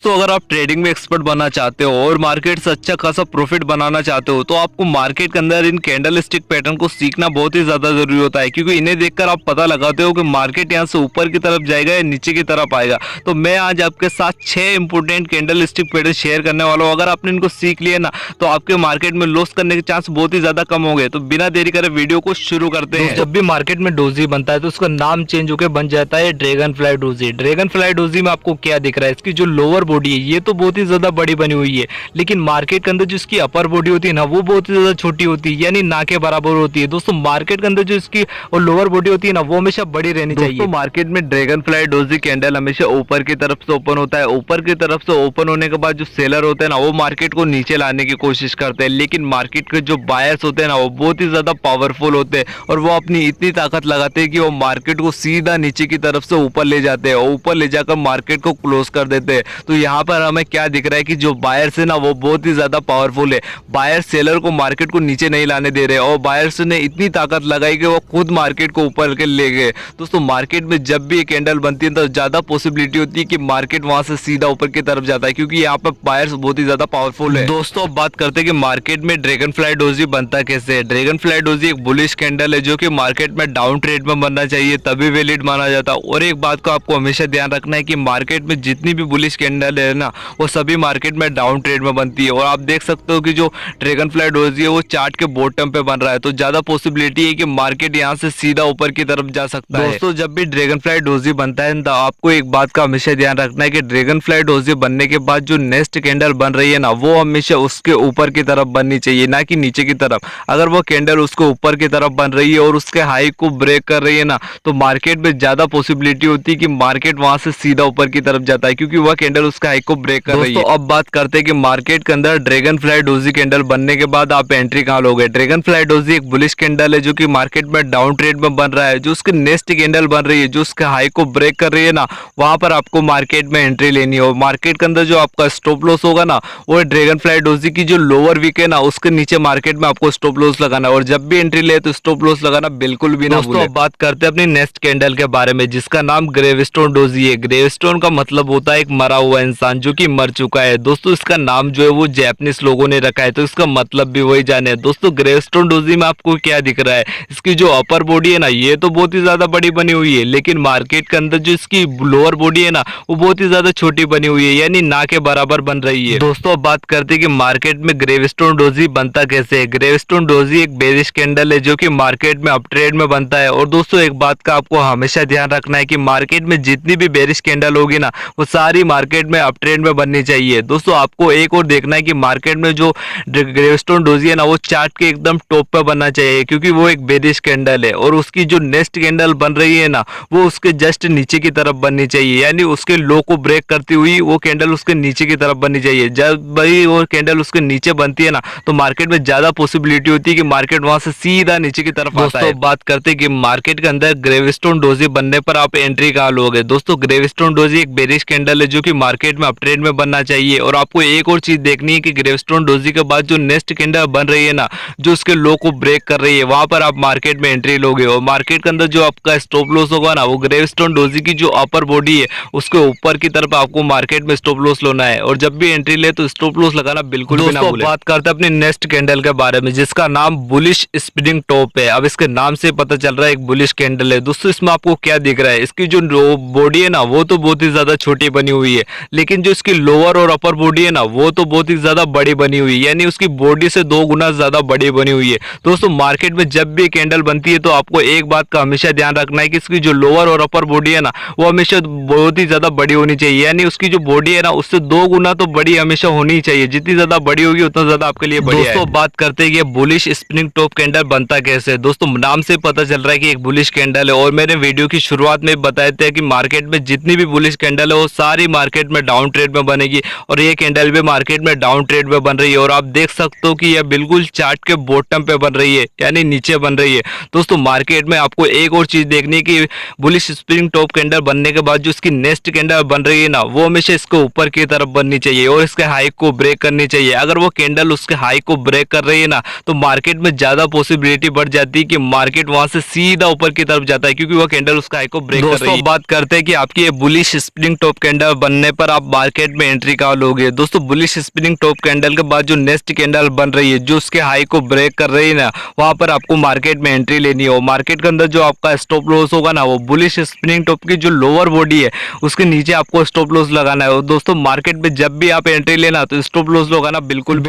दोस्तों अगर आप ट्रेडिंग में एक्सपर्ट बनना चाहते हो और मार्केट से अच्छा खासा प्रॉफिट बनाना चाहते हो तो आपको मार्केट के अंदर इन कैंडल स्टिक पैटर्न को सीखना बहुत ही ज्यादा जरूरी होता है, क्योंकि इन्हें देखकर आप पता लगाते हो कि मार्केट यहाँ से ऊपर की तरफ जाएगा या नीचे की तरफ आएगा। तो मैं आज आपके साथ 6 important candle stick pattern share करने वाला हूँ। अगर आपने इनको सीख लिया ना तो आपके मार्केट में लॉस करने के चांस बहुत ही ज्यादा कम होंगे। तो बिना देरी करे वीडियो को शुरू करते हैं। जब भी मार्केट में डोजी बनता है तो उसका नाम चेंज होकर बन जाता है dragon fly doji. Dragon fly doji में आपको क्या दिख रहा है, इसकी जो लोअर बॉडी है ये तो बहुत ही ज्यादा बड़ी बनी हुई है, लेकिन मार्केट के अंदर जो इसकी अपर बॉडी होती है ना वो बहुत ही ज्यादा छोटी होती है, यानी ना के बराबर होती है। दोस्तों मार्केट के अंदर जो इसकी और लोअर बॉडी होती है ना वो हमेशा बड़ी रहनी चाहिए। तो मार्केट में ड्रैगन फ्लाई डोजी कैंडल हमेशा ऊपर की तरफ से ओपन होता है। ऊपर की तरफ से ओपन होने के बाद जो सेलर होते हैं ना वो मार्केट को नीचे लाने की कोशिश करते हैं, लेकिन मार्केट के जो बायर्स होते हैं ना वो बहुत ही ज्यादा पावरफुल होते हैं और वो अपनी इतनी ताकत लगाते हैं कि वो मार्केट को सीधा नीचे की तरफ से ऊपर ले जाते हैं और ऊपर ले जाकर मार्केट को क्लोज कर देते हैं। तो यहाँ पर हमें क्या दिख रहा है कि जो बायर्स है ना वो बहुत ही ज्यादा पावरफुल है। बायर सेलर को मार्केट को नीचे नहीं लाने दे रहे और बायर्स ने इतनी ताकत लगाई कि वो खुद मार्केट को ऊपर के ले गए। दोस्तों मार्केट में जब भी एक कैंडल बनती है तो ज्यादा पॉसिबिलिटी होती है कि मार्केट वहां से सीधा ऊपर की तरफ जाता है, क्योंकि यहाँ पर बायर्स बहुत ही ज्यादा पावरफुल है। दोस्तों अब बात करते हैं कि मार्केट में ड्रैगन फ्लाई डोजी बनता कैसे है। ड्रैगन फ्लाई डोजी एक बुलिश कैंडल है जो कि मार्केट में डाउन ट्रेड में बनना चाहिए, तभी वैलिड माना जाता है। और एक बात को आपको हमेशा ध्यान रखना है कि मार्केट में जितनी भी बुलिश कैंडल है ना वो सभी मार्केट में डाउन ट्रेड में बनती है। और आप देख सकते हो कि जो ड्रैगन फ्लाई डोजी है वो चार्ट के बॉटम पे बन रहा है, तो ज्यादा पॉसिबिलिटी है कि मार्केट यहाँ से सीधा ऊपर की तरफ जा सकता है। दोस्तों जब भी ड्रैगन फ्लाई डोजी बनता है तो आपको एक बात का हमेशा ध्यान रखना है कि ड्रैगन फ्लाई डोजी बनने के बाद जो नेक्स्ट कैंडल बन रही है ना वो हमेशा उसके ऊपर की तरफ बननी चाहिए, ना कि नीचे की तरफ। अगर वो कैंडल उसको ऊपर की तरफ बन रही है और उसके हाई को ब्रेक कर रही है ना तो मार्केट में ज्यादा पॉसिबिलिटी होती है कि मार्केट वहां से सीधा ऊपर की तरफ जाता है, क्योंकि वह कैंडल उसका हाई को ब्रेक कर रही है। तो अब बात करते हैं कि मार्केट के अंदर ड्रैगन फ्लाई डोजी कैंडल बनने के बाद आप एंट्री कहां लोगे। ड्रैगन फ्लाई डोजी एक बुलिश कैंडल है जो कि मार्केट में डाउन ट्रेड में बन रहा है। जो उसकी नेक्स्ट कैंडल बन रही है जो उसके हाई को ब्रेक कर रही है ना वहां पर आपको मार्केट में एंट्री लेनी है। और मार्केट के अंदर जो आपका स्टॉप लॉस होगा ना वो ड्रैगन फ्लाई डोजी की जो लोअर वीक है ना उसके नीचे मार्केट में आपको स्टॉप लॉस लगाना है। और जब भी एंट्री ले तो स्टॉप लॉस लगाना बिल्कुल भी ना भूलें। बात करते हैं अपनी नेक्स्ट कैंडल के बारे में जिसका नाम ग्रेवस्टोन डोजी है। ग्रेवस्टोन का मतलब होता है एक मरा हुआ इंसान जो कि मर चुका है। दोस्तों इसका नाम जो है वो जैपनीज लोगों ने रखा है, तो इसका मतलब भी वही जाने। दोस्तों ग्रेवस्टोन डोजी में आपको क्या दिख रहा है, इसकी जो अपर बॉडी है ना ये तो बहुत ही ज्यादा बड़ी बनी हुई है, लेकिन मार्केट के अंदर जो इसकी लोअर बॉडी है ना वो बहुत ही ज्यादा छोटी बनी हुई है, यानी ना के बराबर बन रही है। दोस्तों अब बात करते हैं कि मार्केट में ग्रेवस्टोन डोजी बनता कैसे है। ग्रेवस्टोन डोजी एक बेरिश कैंडल है जो कि मार्केट में अप ट्रेड में बनता है। और दोस्तों एक बात का आपको हमेशा ध्यान रखना है कि मार्केट में जितनी भी बेरिश कैंडल होगी ना वो सारी मार्केट में अप ट्रेड में बननी चाहिए। दोस्तों आपको एक और देखना है कि मार्केट में जो ग्रेवस्टोन डोजी है ना वो चार्ट के एकदम टॉप पे बनना चाहिए, क्योंकि वो एक बेरिश कैंडल है। और उसकी जो नेक्स्ट कैंडल बन रही है ना वो उसके जस्ट नीचे की तरफ बननी चाहिए, यानी उसके लो को ब्रेक करती हुई वो कैंडल उसके नीचे की तरफ बननी चाहिए। जब भाई वो कैंडल उसके नीचे बनती है ना तो मार्केट में ज्यादा पॉसिबिलिटी होती है कि मार्केट वहां से सीधा नीचे की तरफ आता है। बात करते हैं कि मार्केट के अंदर ग्रेवस्टोन डोजी बनने पर आप एंट्री कहां लोगे। दोस्तों ग्रेवस्टोन डोजी एक बेरिश कैंडल है जो कि मार्केट में अप ट्रेड में बनना चाहिए। और आपको एक और चीज देखनी है कि ग्रेवस्टोन डोजी के बाद जो नेक्स्ट कैंडल बन रही है ना जो उसके लो को ब्रेक कर रही है वहां पर आप मार्केट में एंट्री लोगे। और मार्केट के अंदर जो आपका स्टॉप लॉस होगा ना वो ग्रेवस्टोन डोजी की जो अपर बॉडी है उसके ऊपर की तरफ आपको मार्केट में स्टॉप लॉस लेना है। और जब भी एंट्री ले तो स्टॉप लॉस लगाना बिल्कुल भी ना भूलें। बात करते हैं अपनी नेक्स्ट कैंडल के बारे में जिसका नाम बुलिश स्पिनिंग टॉप है। अब इसके नाम से पता चल रहा है एक बुलिश कैंडल है। दोस्तों इसमें आपको क्या दिख रहा है, इसकी जो बॉडी है ना वो तो बहुत ही ज्यादा छोटी बनी हुई है, लेकिन जो इसकी लोअर और अपर बॉडी है ना वो तो बहुत ही ज्यादा बड़ी बनी हुई है, यानी उसकी बॉडी से 2 गुना ज्यादा बड़ी बनी हुई है। दोस्तों मार्केट में जब भी कैंडल बनती है तो आपको एक बात का हमेशा ध्यान रखना है कि इसकी जो लोअर और अपर बॉडी है ना वो हमेशा बहुत ही ज्यादा बड़ी होनी चाहिए, यानी उसकी जो बॉडी है ना उससे 2 गुना तो बड़ी हमेशा होनी चाहिए। जितनी ज्यादा बड़ी होगी उतना ज्यादा आपके लिए बढ़िया है। दोस्तों बात करते हैं कि बुलिश स्पिनिंग टॉप कैंडल बनता कैसे है। दोस्तों नाम से पता चल रहा है कि एक बुलिश कैंडल है। और मैंने वीडियो की शुरुआत में बताया था कि मार्केट में जितनी भी बुलिश कैंडल है वो सारी मार्केट में डाउन ट्रेड में बनेगी और ये कैंडल भी मार्केट में डाउन ट्रेड में बन रही है। और आप देख सकते हो कि यह बिल्कुल चार्ट के बॉटम पे बन रही है, यानी नीचे बन रही है। दोस्तों मार्केट में आपको एक और चीज देखनी है कि बुलिश स्पिनिंग टॉप कैंडल बनने के बाद जो इसकी नेक्स्ट कैंडल बन रही है ना वो हमेशा इसके ऊपर की तरफ बननी चाहिए और इसके हाई को ब्रेक करनी चाहिए। अगर वो कैंडल उसके हाई को ब्रेक कर रही है ना तो मार्केट में ज्यादा पॉसिबिलिटी बढ़ जाती है कि मार्केट वहां से सीधा ऊपर की तरफ जाता है, क्योंकि वो कैंडल उसका हाई को ब्रेक कर रही है। बात करते हैं कि आपकी ये बुलिश स्पिनिंग टॉप कैंडल बनने पर आप मार्केट में एंट्री कहाँ लोगे। दोस्तों बुलिश स्पिनिंग टॉप कैंडल के बाद जो नेक्स्ट कैंडल बन रही है, जो उसके हाई को ब्रेक कर रही है ना, वहां पर आपको मार्केट में एंट्री लेनी है। मार्केट के अंदर जो आपका स्टॉप लॉस होगा ना, वो बुलिश स्पिनिंग टॉप की जो लोअर बॉडी है उसके नीचे आपको स्टॉप लॉस लगाना है। और दोस्तों मार्केट में जब भी आप एंट्री लेना तो स्टॉप लॉस लगाना बिल्कुल भी